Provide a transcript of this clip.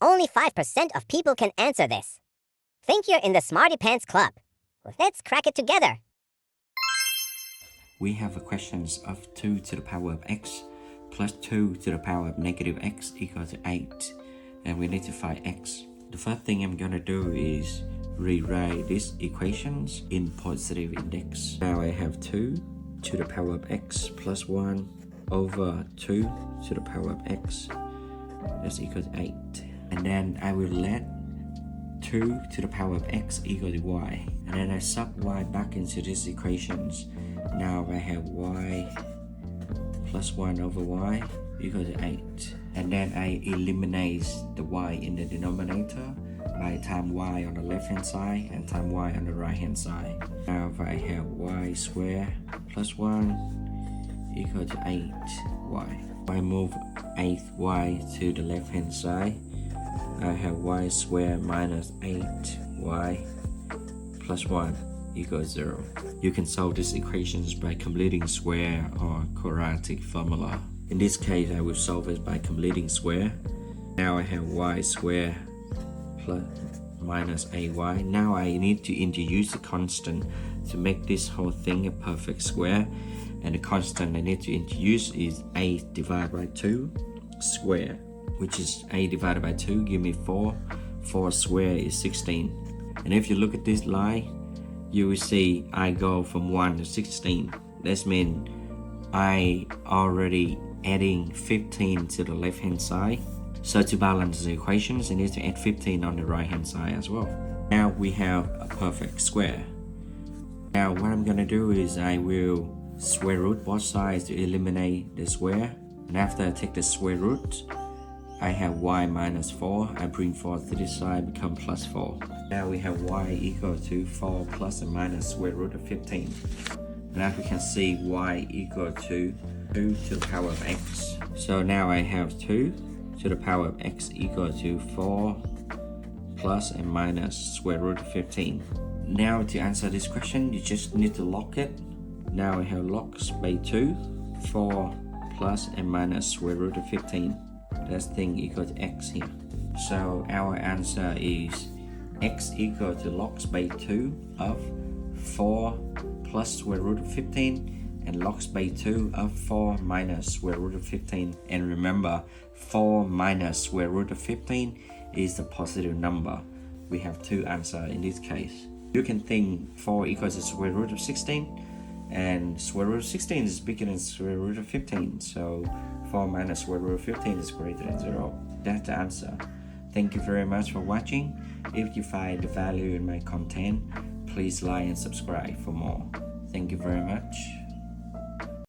only 5% of people can answer this. Think you're in the Smarty Pants Club. Let's crack it together. We have a questions of 2 to the power of x plus 2 to the power of negative x equal to 8. And we need to find x. The first thing I'm gonna do is rewrite these equations in positive index. Now I have 2 to the power of x plus 1 over 2 to the power of x. That's equal to 8. And then I will let 2 to the power of x equal to y. And then I sub y back into these equations. Now I have y plus 1 over y equal to 8. And then I eliminate the y in the denominator by time y on the left hand side and time y on the right hand side. Now I have y squared plus 1 equal to 8y. If I move 8y to the left hand side, I have y squared minus 8y plus 1 equals 0. You can solve these equations by completing square or quadratic formula. In this case, I will solve it by completing square. Now I have y squared plus minus 8y. Now I need to introduce a constant to make this whole thing a perfect square. And the constant I need to introduce is 8 divided by 2 square, which is 8 divided by 2 give me 4. 4 square is 16. And if you look at this line, you will see I go from 1 to 16. That means I already adding 15 to the left hand side. So to balance the equations, I need to add 15 on the right hand side as well. Now we have a perfect square. Now what I'm gonna do is I will square root both sides to eliminate the square. And after I take the square root, I have y minus 4. I bring 4 to this side, become plus 4. Now we have y equal to 4 plus and minus square root of 15. Now we can see y equal to 2 to the power of x. So now I have 2 to the power of x equal to 4 plus and minus square root of 15. Now to answer this question, you just need to log it. Now I have logs by 2, 4 plus and minus square root of 15. That thing equal to x here. So our answer is x equal to logs by 2 of 4 plus square root of 15 and logs by 2 of 4 minus square root of 15. And remember, 4 minus square root of 15 is the positive number. We have two answers in this case. You can think 4 equals to square root of 16 and square root of 16 is bigger than square root of 15. So 4 minus square root of 15 is greater than 0. That's the answer. Thank you very much for watching. If you find the value in my content, please like and subscribe for more. Thank you very much.